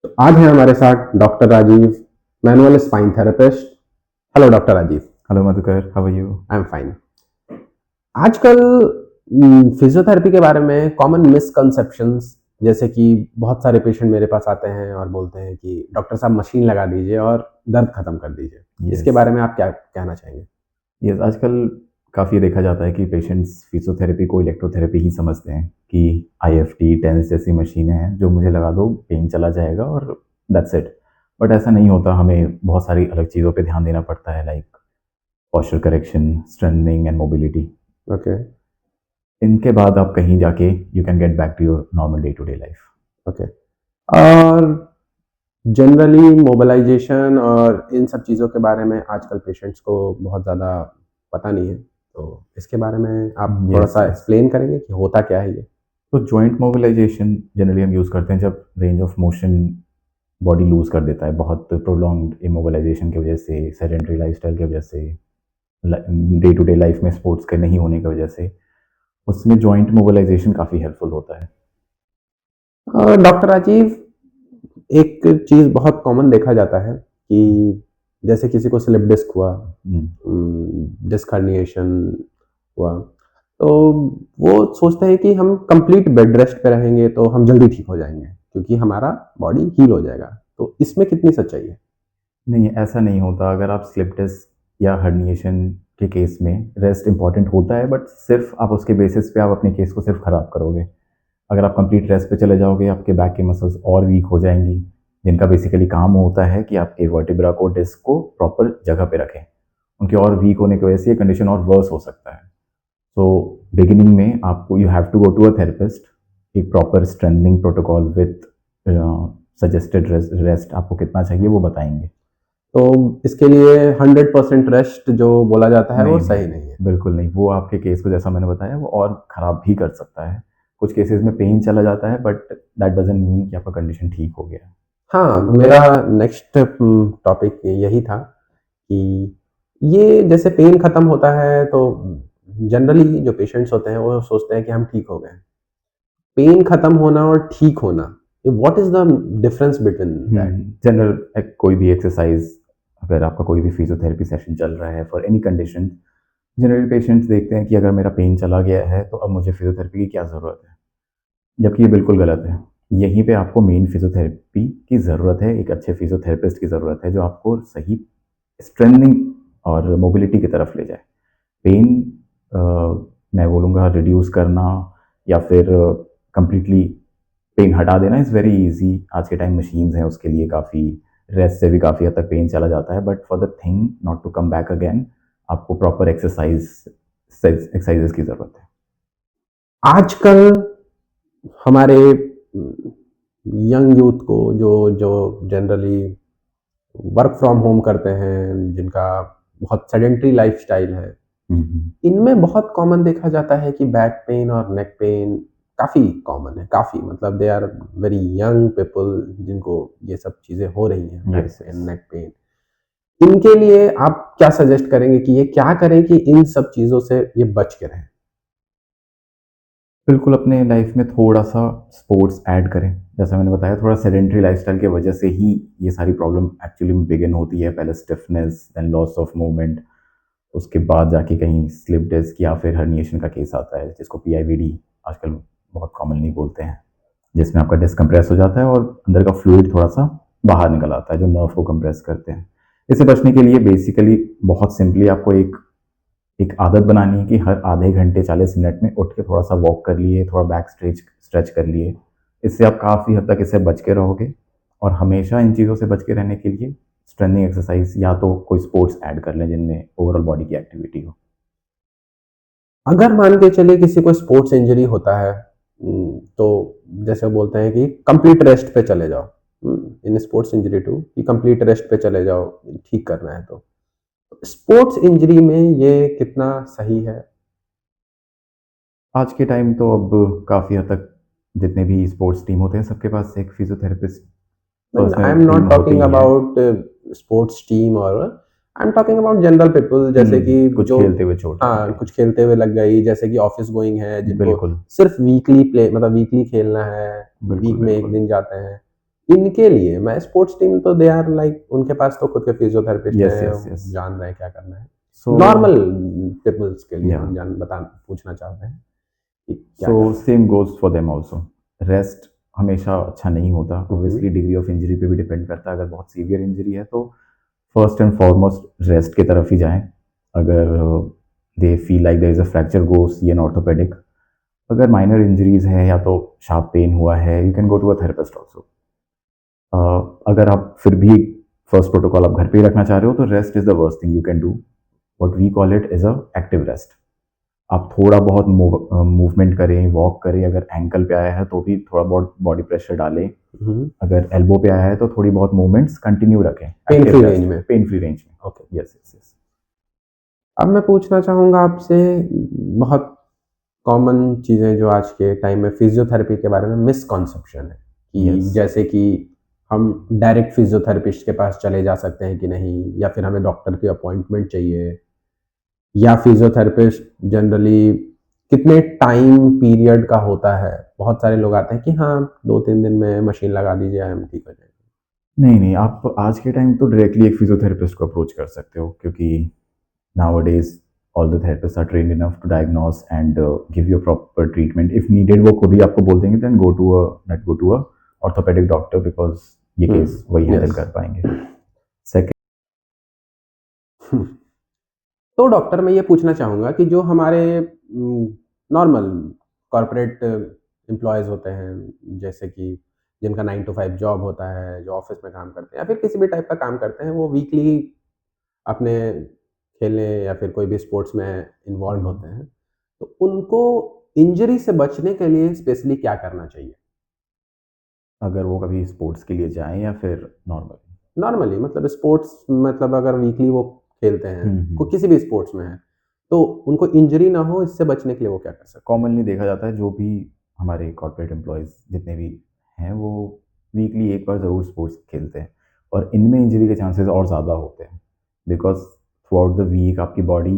तो आज है हमारे साथ doctor Rajiv, manual spine therapist. Hello doctor Rajiv. Hello Madhukar, how are you? I am fine. आजकल फिजियोथेरेपी के बारे में कॉमन मिसकंसेप्शंस, जैसे कि बहुत सारे पेशेंट मेरे पास आते हैं और बोलते हैं कि डॉक्टर साहब मशीन लगा दीजिए और दर्द खत्म कर दीजिए। इसके यस। बारे में आप क्या कहना चाहेंगे? यस, आजकल काफ़ी देखा जाता है कि पेशेंट्स फिजियोथेरेपी को इलेक्ट्रोथेरेपी ही समझते हैं कि आईएफटी, टेंस जैसी मशीनें हैं जो मुझे लगा दो, पेन चला जाएगा और दैट्स इट। बट ऐसा नहीं होता, हमें बहुत सारी अलग चीज़ों पे ध्यान देना पड़ता है, like posture correction, strengthening and mobility. Okay. इनके बाद आप कहीं जाके you can get back to your normal day to day life. Okay. और जनरली मोबिलाइजेशन और इन सब चीज़ों के बारे में आजकल पेशेंट्स को बहुत ज़्यादा पता नहीं है, तो इसके बारे में आप थोड़ा यस, सा यस। एक्सप्लेन करेंगे कि होता क्या है ये? तो जॉइंट मोबिलाइजेशन जनरली हम यूज़ करते हैं जब range of motion body loose कर देता है, बहुत प्रोलॉन्ग्ड इमोबिलाइजेशन की वजह से, सेडेंटरी लाइफस्टाइल की वजह से, डे टू डे लाइफ में स्पोर्ट्स के नहीं होने की वजह से, उसमें जॉइंट मोबिलाइजेशन काफ़ी हेल्पफुल होता है। डॉक्टर राजीव, एक चीज़ बहुत कॉमन देखा जाता है कि जैसे किसी को स्लिप डिस्क हुआ, हम्म, डिस्क हर्निएशन हुआ, तो वो सोचते हैं कि हम कंप्लीट बेड रेस्ट पे रहेंगे तो हम जल्दी ठीक हो जाएंगे क्योंकि हमारा बॉडी हील हो जाएगा। तो इसमें कितनी सच्चाई है? नहीं, ऐसा नहीं होता। अगर आप स्लिप डिस्क या हर्निएशन के केस में रेस्ट इंपॉर्टेंट होता है, बट सिर्फ आप उसके बेसिस पे आप अपने केस को सिर्फ ख़राब करोगे। अगर आप कंप्लीट रेस्ट पे चले जाओगे, आपके बैक के मसल्स और वीक हो जाएंगी, जिनका बेसिकली काम होता है कि आपके वर्टिब्रा को, डिस्क को प्रॉपर जगह पे रखें। उनके और वीक होने की वजह से ये कंडीशन और वर्स हो सकता है। सो बिगिनिंग में आपको you have to go to a therapist, एक proper strengthening protocol with suggested rest आपको कितना चाहिए वो बताएंगे। तो इसके लिए 100% रेस्ट जो बोला जाता है वो नहीं, नहीं, सही नहीं, नहीं है। बिल्कुल नहीं। वो आपके केस को, जैसा मैंने बताया, वो और ख़राब भी कर सकता है। कुछ केसेस में पेन चला जाता है, बट दैट डजंट मीन कि आपका कंडीशन ठीक हो गया है। हाँ, मेरा नेक्स्ट टॉपिक यही था कि ये जैसे पेन खत्म होता है तो जनरली जो पेशेंट्स होते हैं वो सोचते हैं कि हम ठीक हो गए। पेन खत्म होना और ठीक होना, what is the difference between that? General कोई भी एक्सरसाइज, अगर आपका कोई भी फिजियोथेरेपी सेशन चल रहा है for any condition, generally patients देखते हैं कि अगर मेरा पेन चला गया है तो अब मुझे फिजियोथेरेपी की क्या ज़रूरत है, जबकि ये बिल्कुल गलत है। यहीं पे आपको मेन फिजियोथेरेपी की ज़रूरत है, एक अच्छे फिजियोथेरेपिस्ट की ज़रूरत है जो आपको सही स्ट्रेंथनिंग और मोबिलिटी की तरफ ले जाए। पेन, मैं बोलूँगा, रिड्यूस करना या फिर कंप्लीटली पेन हटा देना इज़ वेरी ईजी। आज के टाइम मशीन्स हैं उसके लिए, काफ़ी रेस्ट से भी काफ़ी हद तक पेन चला जाता है, but for the thing not to come back again, आपको प्रॉपर एक्सरसाइजेस की ज़रूरत है। आजकल हमारे यंग यूथ को जो जो जनरली वर्क फ्रॉम होम करते हैं, जिनका बहुत सेडेंटरी लाइफस्टाइल है, हम्म, इनमें बहुत कॉमन देखा जाता है कि बैक पेन और नेक पेन काफ़ी कॉमन है, काफ़ी मतलब they are very young people जिनको ये सब चीज़ें हो रही हैं, back yes, pain, yes. Neck pain. इनके लिए आप क्या सजेस्ट करेंगे कि ये क्या करें कि इन सब चीज़ों से ये बच के रहें? बिल्कुल, अपने लाइफ में थोड़ा-सा स्पोर्ट्स ऐड करें। जैसा मैंने बताया, थोड़ा सेडेंटरी लाइफ़स्टाइल की वजह से ही ये सारी प्रॉब्लम एक्चुअली में बिगिन होती है। पहले stiffness, then loss of movement, उसके बाद जाके कहीं स्लिप डिस्क या फिर हर्निएशन का केस आता है, जिसको पीआईवीडी आजकल बहुत कॉमनली बोलते हैं, जिसमें आपका डिस्क कंप्रेस हो जाता है और अंदर का फ्लूइड थोड़ा-सा बाहर निकल आता है, जो नर्व को कंप्रेस करते हैं। इससे बचने के लिए बेसिकली बहुत सिंपली आपको एक एक आदत बनानी है कि हर आधे घंटे 40 मिनट में उठ के थोड़ा-सा वॉक कर लिए, थोड़ा बैक स्ट्रेच स्ट्रेच कर लिए। इससे आप काफ़ी हद तक इससे बच के रहोगे, और हमेशा इन चीज़ों से बच के रहने के लिए स्ट्रेंथिंग एक्सरसाइज या तो कोई स्पोर्ट्स ऐड कर लें जिनमें ओवरऑल बॉडी की एक्टिविटी हो। अगर मान के चलिए किसी को स्पोर्ट्स इंजरी होता है, तो जैसे बोलते हैं कि कंप्लीट रेस्ट पे चले जाओ, इन स्पोर्ट्स इंजरी टू कि कंप्लीट रेस्ट पे चले जाओ, ठीक करना है तो स्पोर्ट्स इंजरी में ये कितना सही है? आज के टाइम तो अब काफ़ी हद तक जितने भी स्पोर्ट्स टीम होते हैं, सबके पास एक physiotherapist I personal am team not होते टॉकिंग ही है। अबाउट स्पोर्ट्स टीम, और I am talking about general people, जैसे कि कुछ जो खेलते हुए चोट लग हाँ, गई। कुछ खेलते हुए लग गई, जैसे कि ऑफिस गोइंग है जिनको बिल्कुल, सिर्फ वीकली प्ले मतलब वीकली खेलना है, बिल्कुल, वीक में एक बिल्कुल। दिन जाते हैं। इनके लिए मैं स्पोर्ट्स टीम तो दे आर लाइक उनके पास तो खुद के फिजियोथेरेपिस्ट यस हैं, यस यस जान रहे हैं क्या करना है। सो नॉर्मल पीपल्स के लिए या हम जान बता पूछना चाहते हैं कि क्या सो करना है। Same goes for them also. Rest हमेशा अच्छा नहीं होता, हम्म, ऑब्वियसली डिग्री ऑफ इंजरी पे भी डिपेंड करता है। अगर बहुत सीवियर इंजरी है तो फर्स्ट एंड फॉरमोस्ट रेस्ट की तरफ ही जाएं। अगर they feel like there is a fracture, go see an orthopaedic. अगर माइनर इंजरीज है या तो शार्प पेन हुआ है, you can go to a therapist also. अगर आप फिर भी फर्स्ट प्रोटोकॉल आप घर पे ही रखना चाह रहे हो तो rest is the worst thing you can do. What we call it is a active rest. आप थोड़ा बहुत मूवमेंट करें, वॉक करें। अगर एंकल पे आया है तो भी थोड़ा बहुत बॉडी प्रेशर डालें। अगर एल्बो पे आया है तो थोड़ी बहुत मूवमेंट्स कंटिन्यू रखें pain active free rest range पे, में। पेन फ्री रेंज में। ओके। Yes yes yes. अब मैं पूछना चाहूँगा आपसे, बहुत कॉमन चीज़ें जो आज के टाइम में फिजियोथेरेपी के बारे में मिसकॉन्सेप्शन है कि यस जैसे कि हम डायरेक्ट फिजियोथेरेपिस्ट के पास चले जा सकते हैं कि नहीं, या फिर हमें डॉक्टर की अपॉइंटमेंट चाहिए, या फिजियोथेरेपिस्ट जनरली कितने टाइम पीरियड का होता है। बहुत सारे लोग आते हैं कि हाँ 2-3 दिन में मशीन लगा दीजिए हम ठीक हो जाएंगे। नहीं नहीं, आप आज के टाइम तो डायरेक्टली एक फिजियोथेरेपिस्ट को अप्रोच कर सकते हो, क्योंकि nowadays all the therapists are trained enough to diagnose and give you a proper treatment if needed। वो खुद ही आपको बोल देंगे then go to a orthopedic doctor because ये केस वही हैंडल यस। कर पाएंगे। सेकंड, तो डॉक्टर मैं ये पूछना चाहूँगा कि जो हमारे नॉर्मल कॉर्पोरेट एम्प्लॉयज़ होते हैं, जैसे कि जिनका 9 टू 5 जॉब होता है, जो ऑफ़िस में काम करते हैं या फिर किसी भी टाइप का काम करते हैं, वो वीकली अपने खेलने या फिर कोई भी स्पोर्ट्स में इन्वॉल्व होते हैं। तो उनको इंजरी से बचने के लिए स्पेशली क्या करना चाहिए? अगर वो कभी स्पोर्ट्स के लिए जाएं या फिर नॉर्मल। नॉर्मली मतलब स्पोर्ट्स, मतलब अगर वीकली वो खेलते हैं, को हम्म। किसी भी स्पोर्ट्स में है, तो उनको इंजरी ना हो इससे बचने के लिए वो क्या कर सकते हैं? कॉमनली देखा जाता है जो भी हमारे कॉर्पोरेट एम्प्लॉयज़ जितने भी हैं वो वीकली एक बार ज़रूर स्पोर्ट्स खेलते हैं, और इनमें इंजरी के चांसेस और ज़्यादा होते हैं because throughout the week आपकी body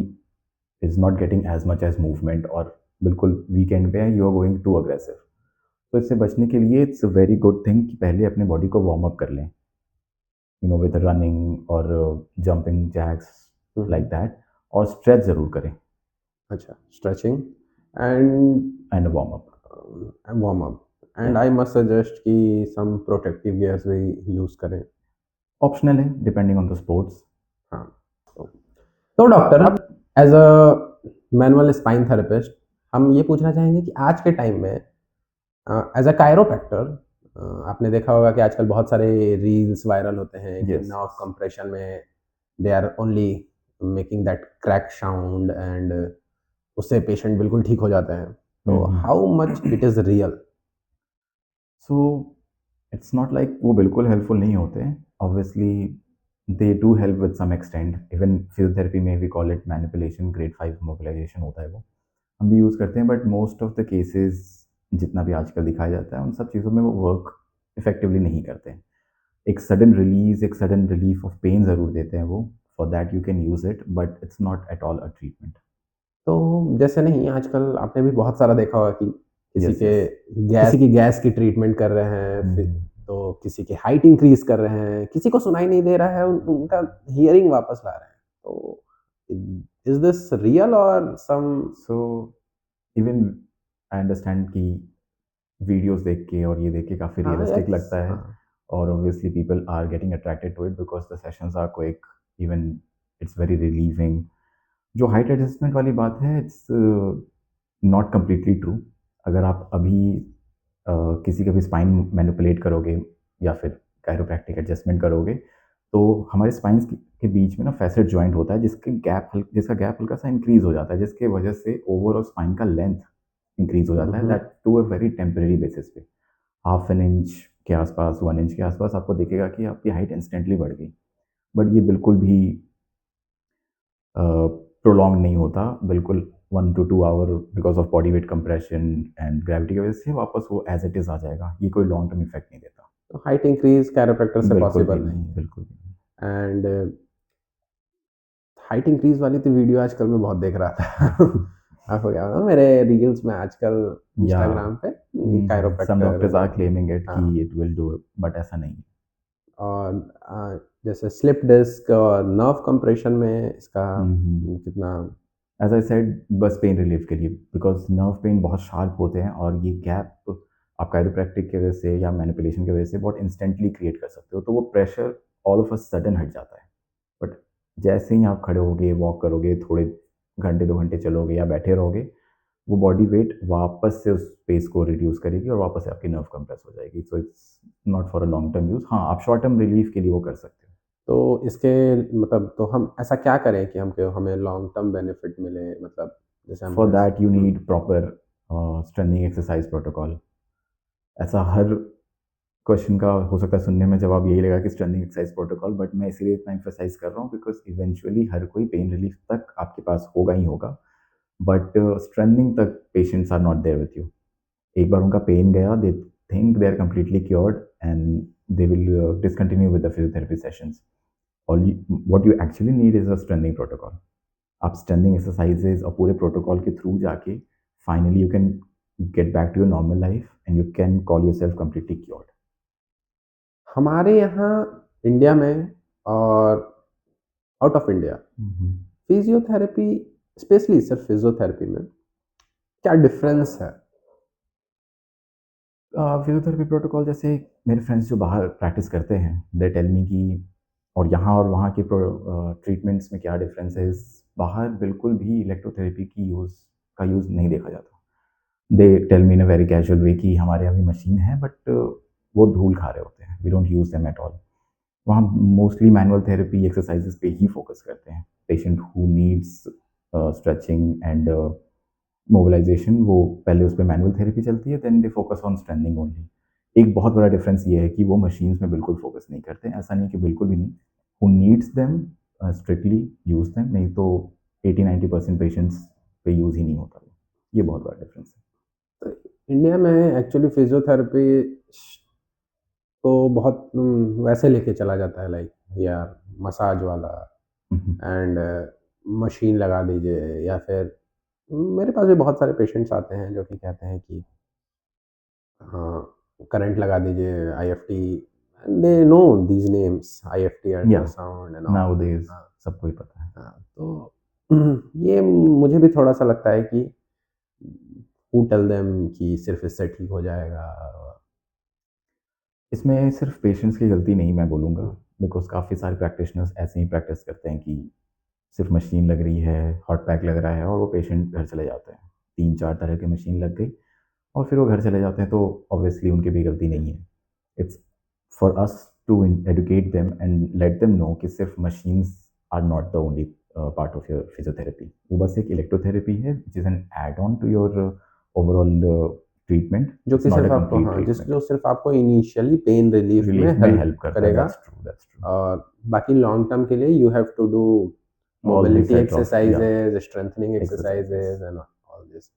is not getting as much as movement, और बिल्कुल वीकेंड पे you are going to aggressive. तो इससे बचने के लिए it's a very good thing कि पहले अपने बॉडी को वार्म अप कर लें, यू नो, विद रनिंग और जंपिंग जैक्स लाइक दैट, और स्ट्रेच ज़रूर करें अच्छा, stretching and and warm up. Warm up, या एंड आई मस्ट सजेस्ट कि सम प्रोटेक्टिव गियर्स भी यूज़ करें। ऑप्शनल है डिपेंडिंग ऑन द स्पोर्ट्स। हाँ। तो डॉक्टर, अब as a manual spine therapist हम ये पूछना चाहेंगे कि आज के टाइम में एज़ अ कायरोप्रैक्टर, आपने देखा होगा कि आजकल बहुत सारे रील्स वायरल होते हैं कि यस। नर्व कंप्रेशन में they are only making that crack sound, and उससे पेशेंट बिल्कुल ठीक हो जाते हैं। तो how much it is real? So it's not like वो बिल्कुल हेल्पफुल नहीं होते। Obviously they do help with some extent. Even physiotherapy में we call it manipulation, grade 5 mobilisation होता है वो, हम भी यूज़ करते हैं। But most of the cases जितना भी आजकल दिखाया जाता है उन सब चीज़ों में वो वर्क इफेक्टिवली नहीं करते हैं। एक सडन रिलीज, एक सडन रिलीफ ऑफ पेन ज़रूर देते हैं वो, for that you can use it, but it's not at all a treatment. तो जैसे नहीं, आजकल आपने भी बहुत सारा देखा होगा कि यस यस। किसी की गैस की ट्रीटमेंट कर रहे हैं, फिर तो किसी की हाइट इंक्रीज़ कर रहे हैं, किसी को सुनाई नहीं दे रहा है, उनका हियरिंग वापस ला रहे हैं। तो इज़ दिस रियल और सम? सो इवन आई अंडरस्टैंड कि वीडियोस देख के और ये देख के काफ़ी हाँ, रियलिस्टिक यस, लगता है, हाँ। और obviously people are getting attracted to it because the sessions are quick, even it's very relieving. जो हाइट एडजस्टमेंट वाली बात है, इट्स नॉट कम्प्लीटली ट्रू। अगर आप अभी किसी का भी स्पाइन मैनिपुलेट करोगे या फिर कायरोप्रैक्टिक एडजस्टमेंट करोगे तो हमारे स्पाइंस के बीच में ना फैसेट जॉइंट होता है जिसका गैप हल्का सा इंक्रीज हो जाता है, जिसके वजह से ओवरऑल स्पाइन का लेंथ इंक्रीज हो जाता है, that to a very temporary basis पे। हाफ एन इंच के आसपास, 1 इंच के आसपास आपको दिखेगा कि आपकी हाइट इंस्टेंटली बढ़ गई, बट ये बिल्कुल भी प्रोलॉन्ग नहीं होता। बिल्कुल 1 to 2 hour because of body weight compression and gravity की वजह से वापस वो एज इट इज़ आ जाएगा। ये कोई लॉन्ग टर्म इफेक्ट नहीं देता। तो हाइट इंक्रीज़ कायरोप्रैक्टर से बिल्कुल भी पॉसिबल नहीं नहीं, है। बिल्कुल भी नहीं। एंड हाइट इंक्रीज़ वाली तो वीडियो आजकल मैं बहुत देख रहा था। हो गया ना मेरे रील्स में आजकल या इंस्टाग्राम पे some chiropractor. Doctors are claiming it हाँ, कि it will do it, but ऐसा नहीं है। और जैसे स्लिप डिस्क और नर्व कंप्रेशन में इसका हम्म। कितना। एज आई सेड, बस पेन रिलीफ के लिए, बिकॉज नर्व पेन बहुत शार्प होते हैं और ये गैप आप कायरोप्रैक्टिक की वजह से या मैनिपुलेशन की वजह से बहुत इंस्टेंटली क्रिएट कर सकते हो, तो वो pressure all of a sudden हट जाता है। बट जैसे ही आप खड़े होगे, वॉक करोगे, थोड़े घंटे 2 घंटे चलोगे या बैठे रहोगे, वो बॉडी वेट वापस से उस स्पेस को रिड्यूस करेगी और वापस से आपकी नर्व कंप्रेस हो जाएगी। सो it's not for a long term use. हाँ, आप शॉर्ट टर्म रिलीफ के लिए वो कर सकते हो। तो इसके मतलब तो हम ऐसा क्या करें कि हमें लॉन्ग टर्म बेनिफिट मिले, मतलब जैसे फॉर हमने। That you need proper strengthening exercise protocol. ऐसा हर क्वेश्चन का हो सकता है सुनने में जवाब यही लगा कि स्ट्रेंथिंग एक्सरसाइज प्रोटोकॉल, बट मैं इसीलिए इतना एम्फेसाइज कर रहा हूँ बिकॉज इवेंचुअली हर कोई पेन रिलीफ तक आपके पास होगा ही होगा, बट स्ट्रेंथिंग तक patients are not there with you. एक बार उनका पेन गया, they think they are completely cured and they will discontinue with the physiotherapy sessions. What you actually need is a strengthening protocol. आप strengthening exercises और पूरे protocol के through जाके finally you can get back to your normal life and you can call yourself completely cured. हमारे यहाँ India में और out of India physiotherapy, specially सिर्फ फिजियोथेरेपी में क्या डिफरेंस है? फिजियोथेरेपी प्रोटोकॉल, जैसे मेरे फ्रेंड्स जो बाहर प्रैक्टिस करते हैं, दे टेल मी कि और वहाँ के ट्रीटमेंट्स में क्या डिफरेंस है। बाहर बिल्कुल भी इलेक्ट्रोथेरेपी की यूज़ नहीं देखा जाता। They tell me in a very casual way कि हमारे यहाँ भी मशीन है, बट वो धूल खा रहे होते हैं, we don't use them at all. वहाँ मोस्टली मैनुअल थेरेपी एक्सरसाइजेस पे ही फोकस करते हैं। Patient who needs stretching and mobilization, वो पहले उस पर मैनुअल थेरेपी चलती है, then they focus on strengthening only. एक बहुत बड़ा डिफरेंस ये है कि वो मशीन्स में बिल्कुल फोकस नहीं करते। ऐसा नहीं कि बिल्कुल भी नहीं, who needs them strictly use them, नहीं तो 80-90% पेशेंट्स पे यूज़ ही नहीं होता। ये बहुत बड़ा डिफरेंस है। तो इंडिया में एक्चुअली फिजियोथेरेपी को बहुत वैसे लेके चला जाता है, लाइक यार मसाज वाला एंड मशीन लगा दीजिए, या फिर मेरे पास भी बहुत सारे पेशेंट्स आते हैं जो कि कहते हैं कि हाँ, करंट लगा दीजिए, IFT, they know these names, IFT, या अल्ट्रासाउंड एंड ऑल। नाउअडेज हाँ, सबको ही पता है। हाँ, तो ये मुझे भी थोड़ा-सा लगता है कि हू टेल देम कि सिर्फ़ इससे ठीक हो जाएगा। इसमें सिर्फ पेशेंट्स की गलती नहीं मैं बोलूँगा, हुँ, बिकॉज काफ़ी सारे प्रैक्टिशनर्स ऐसे ही प्रैक्टिस करते हैं कि सिर्फ मशीन लग रही है, हॉट पैक लग रहा है और वो पेशेंट घर चले जाते हैं। 3-4 तरह की मशीन लग गई और फिर वो घर चले जाते हैं, तो ऑब्वियसली उनकी भी गलती नहीं है। It's for us to educate them and let them know कि सिर्फ machines are not the only part of your physiotherapy. वो बस एक इलेक्ट्रोथेरेपी है which is an add on to your overall treatment. जो इट्स कि नॉट अ सिर्फ़ आपको, कंप्लीट हाँ, ट्रीटमेंट। जो सिर्फ़ आपको इनिशियली पेन रिलीफ़ में रिलीफ में हेल्प हेल्प करता है, करेगा, दैट्स ट्रू, दैट्स ट्रू। और बाकी लॉन्ग टर्म के लिए you have to do all the mobility set of, या exercises, strengthening exercises. Exercises and all this.